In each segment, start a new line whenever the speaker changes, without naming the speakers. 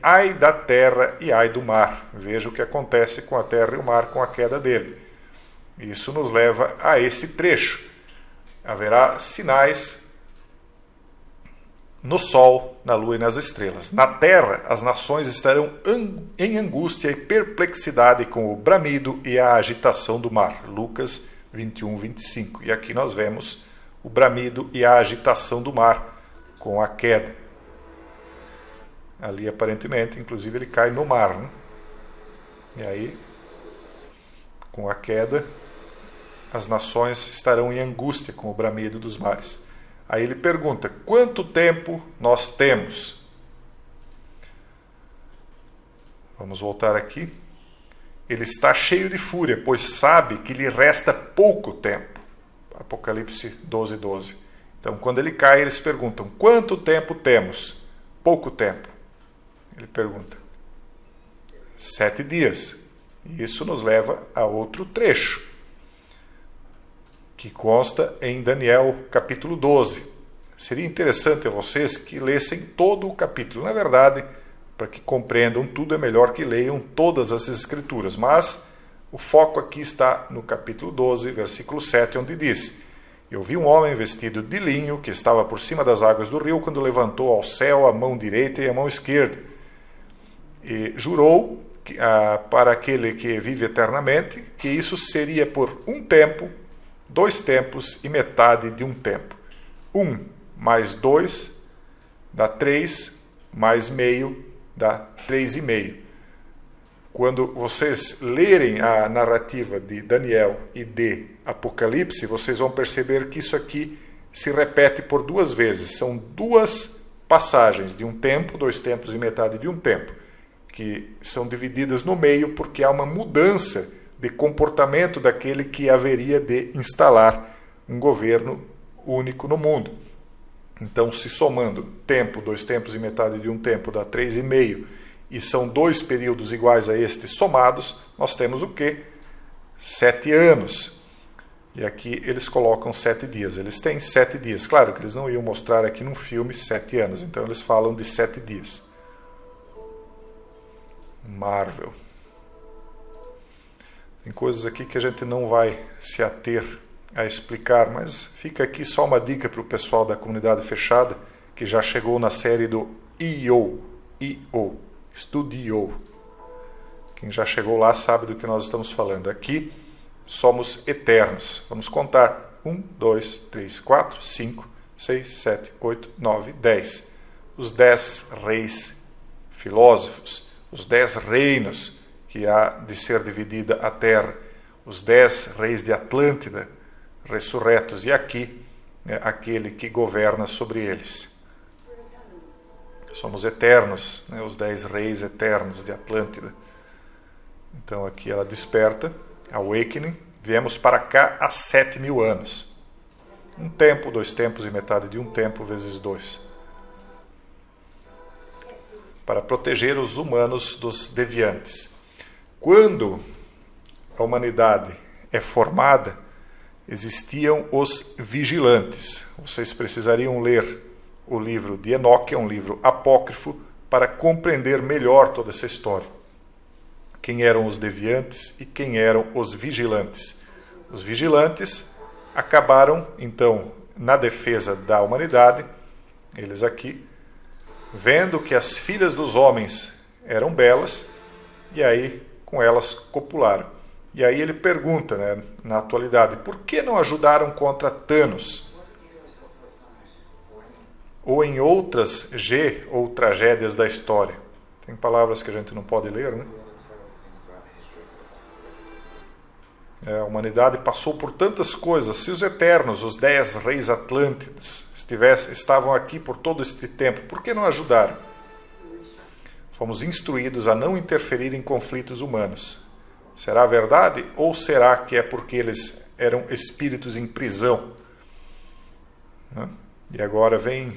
ai da terra e ai do mar. Veja o que acontece com a terra e o mar com a queda dele. Isso nos leva a esse trecho. Haverá sinais no sol, na lua e nas estrelas. Na terra, as nações estarão em angústia e perplexidade com o bramido e a agitação do mar. Lucas 21, 25. E aqui nós vemos o bramido e a agitação do mar com a queda. Ali, aparentemente, inclusive, ele cai no mar, né? E aí, com a queda, as nações estarão em angústia com o bramido dos mares. Aí ele pergunta, quanto tempo nós temos? Vamos voltar aqui. Ele está cheio de fúria, pois sabe que lhe resta pouco tempo. Apocalipse 12, 12. Então, quando ele cai, eles perguntam, quanto tempo temos? Pouco tempo. Ele pergunta, 7 dias. E isso nos leva a outro trecho, que consta em Daniel capítulo 12. Seria interessante a vocês que lessem todo o capítulo. Na verdade, para que compreendam tudo, é melhor que leiam todas as escrituras. Mas o foco aqui está no capítulo 12, versículo 7, onde diz, eu vi um homem vestido de linho que estava por cima das águas do rio quando levantou ao céu a mão direita e a mão esquerda. E jurou para aquele que vive eternamente que isso seria por um tempo, 2 tempos e metade de um tempo. 1 mais 2 dá 3, mais meio dá 3,5. Quando vocês lerem a narrativa de Daniel e de Apocalipse, vocês vão perceber que isso aqui se repete por 2 vezes. São 2 passagens de um tempo, 2 tempos e metade de um tempo, que são divididas no meio porque há uma mudança de comportamento daquele que haveria de instalar um governo único no mundo. Então, se somando tempo, 2 tempos e metade de um tempo dá 3,5, e são 2 períodos iguais a estes somados, nós temos o quê? 7 anos. E aqui eles colocam 7 dias. Eles têm 7 dias. Claro que eles não iam mostrar aqui num filme 7 anos, então eles falam de 7 dias. Marvel. Tem coisas aqui que a gente não vai se ater a explicar, mas fica aqui só uma dica para o pessoal da comunidade fechada, que já chegou na série do EO, Studio. Quem já chegou lá sabe do que nós estamos falando. Aqui somos eternos. Vamos contar. 1, 2, 3, 4, 5, 6, 7, 8, 9, 10. Os 10 reis filósofos, os 10 reinos que há de ser dividida a terra, os 10 reis de Atlântida ressurretos, e aqui aquele que governa sobre eles. Somos eternos, os 10 reis eternos de Atlântida. Então aqui ela desperta, awakening, viemos para cá há 7.000 anos. Um tempo, 2 tempos e metade de um tempo, vezes 2. Para proteger os humanos dos deviantes. Quando a humanidade é formada, existiam os vigilantes. Vocês precisariam ler o livro de Enoque, é um livro apócrifo, para compreender melhor toda essa história. Quem eram os deviantes e quem eram os vigilantes. Os vigilantes acabaram, então, na defesa da humanidade, eles aqui, vendo que as filhas dos homens eram belas, e aí com elas copularam. E aí ele pergunta, na atualidade, por que não ajudaram contra Thanos? Ou em outras ou tragédias da história. Tem palavras que a gente não pode ler, né? A humanidade passou por tantas coisas. Se os eternos, os 10 reis atlântidos, estavam aqui por todo este tempo, por que não ajudaram? Fomos instruídos a não interferir em conflitos humanos. Será verdade? Ou será que é porque eles eram espíritos em prisão? E agora vem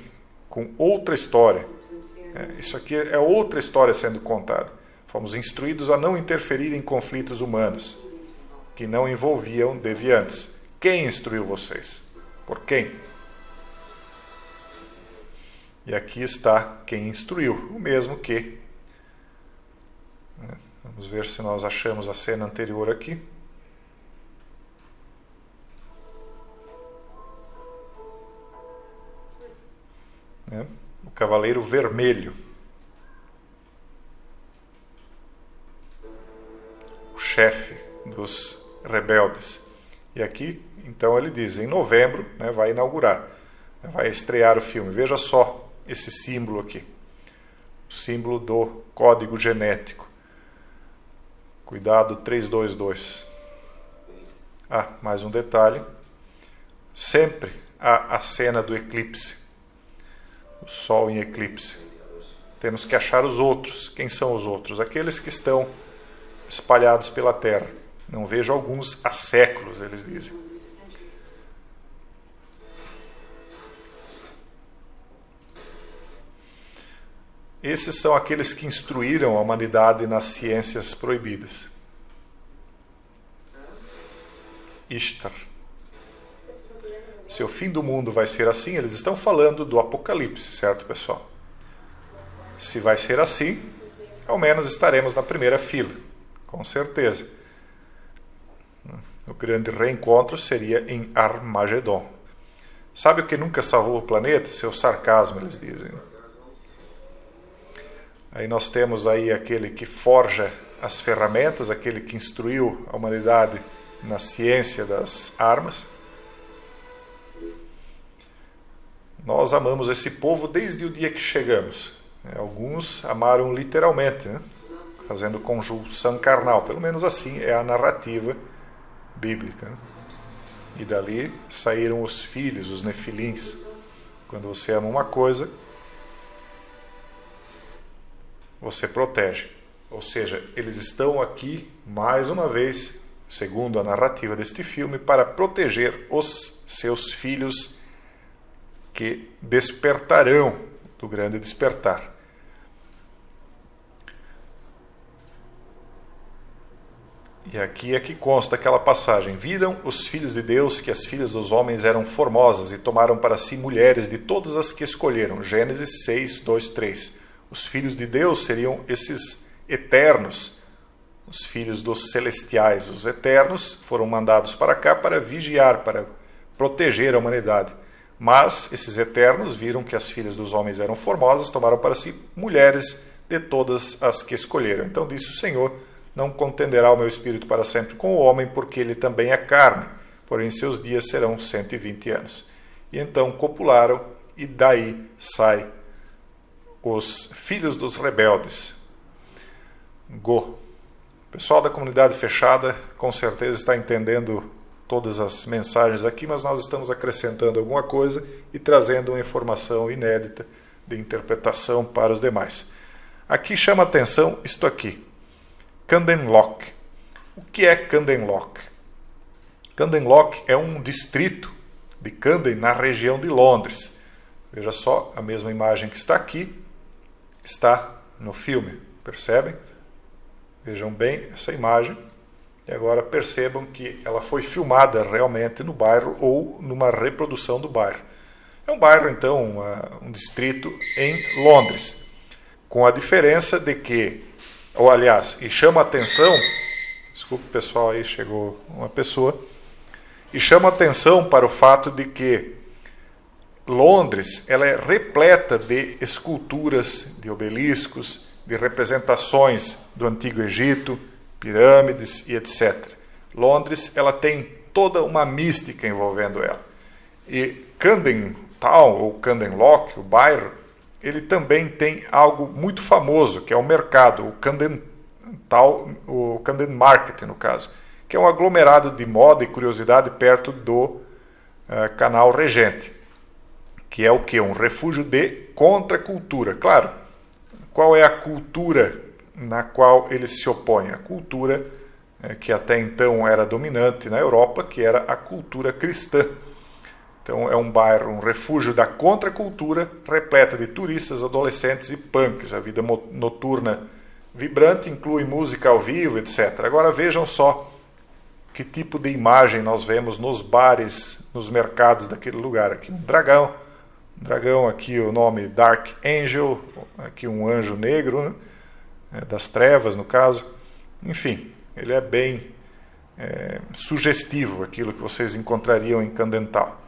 com outra história. Isso aqui é outra história sendo contada. Fomos instruídos a não interferir em conflitos humanos que não envolviam deviantes. Quem instruiu vocês? Por quem? E aqui está quem instruiu, o mesmo que Vamos ver se nós achamos a cena anterior aqui. O Cavaleiro Vermelho. O chefe dos rebeldes. E aqui, então, ele diz, em novembro, vai inaugurar, vai estrear o filme. Veja só esse símbolo aqui. O símbolo do código genético. Cuidado 322. Mais um detalhe. Sempre há a cena do eclipse. O Sol em eclipse. Temos que achar os outros. Quem são os outros? Aqueles que estão espalhados pela Terra. Não vejo alguns há séculos, eles dizem. Esses são aqueles que instruíram a humanidade nas ciências proibidas. Ishtar. Se o fim do mundo vai ser assim, eles estão falando do Apocalipse, certo, pessoal? Se vai ser assim, ao menos estaremos na primeira fila, com certeza. O grande reencontro seria em Armagedon. Sabe o que nunca salvou o planeta? Seu sarcasmo, eles dizem. Aí nós temos aí aquele que forja as ferramentas, aquele que instruiu a humanidade na ciência das armas. Nós amamos esse povo desde o dia que chegamos. Alguns amaram literalmente, fazendo conjunção carnal. Pelo menos assim é a narrativa bíblica. E dali saíram os filhos, os nefilins. Quando você ama uma coisa, você protege. Ou seja, eles estão aqui, mais uma vez, segundo a narrativa deste filme, para proteger os seus filhos que despertarão do grande despertar. E aqui é que consta aquela passagem. Viram os filhos de Deus que as filhas dos homens eram formosas e tomaram para si mulheres de todas as que escolheram. Gênesis 6, 2, 3. Os filhos de Deus seriam esses eternos, os filhos dos celestiais. Os eternos foram mandados para cá para vigiar, para proteger a humanidade. Mas esses eternos viram que as filhas dos homens eram formosas, tomaram para si mulheres de todas as que escolheram. Então disse o Senhor: não contenderá o meu espírito para sempre com o homem, porque ele também é carne, porém seus dias serão 120 anos. E então copularam, e daí sai os filhos dos rebeldes. Go. O pessoal da comunidade fechada com certeza está entendendo todas as mensagens aqui, mas nós estamos acrescentando alguma coisa e trazendo uma informação inédita de interpretação para os demais. Aqui chama atenção isto aqui. Camden Lock. O que é Camden Lock? Camden Lock é um distrito de Camden na região de Londres. Veja só, a mesma imagem que está aqui está no filme. Percebem? Vejam bem essa imagem. E agora percebam que ela foi filmada realmente no bairro ou numa reprodução do bairro. É um bairro, então, um distrito em Londres. Com a diferença de que, ou aliás, e chama atenção, desculpe pessoal, aí chegou uma pessoa, e chama atenção para o fato de que Londres ela é repleta de esculturas, de obeliscos, de representações do Antigo Egito, pirâmides e etc. Londres ela tem toda uma mística envolvendo ela. E Camden Town, ou Camden Lock, o bairro, ele também tem algo muito famoso, que é o mercado, o Camden Town, o Camden Market, no caso, que é um aglomerado de moda e curiosidade perto do Canal Regente, que é o quê? Um refúgio de contracultura. Claro, qual é a cultura na qual eles se opõem? A cultura que até então era dominante na Europa, que era a cultura cristã. Então é um bairro, um refúgio da contracultura, repleta de turistas, adolescentes e punks. A vida noturna vibrante inclui música ao vivo, etc. Agora vejam só que tipo de imagem nós vemos nos bares, nos mercados daquele lugar. Aqui um dragão, aqui o nome Dark Angel, aqui um anjo negro, né? Das trevas no caso. Enfim, ele é bem sugestivo, aquilo que vocês encontrariam em Candental.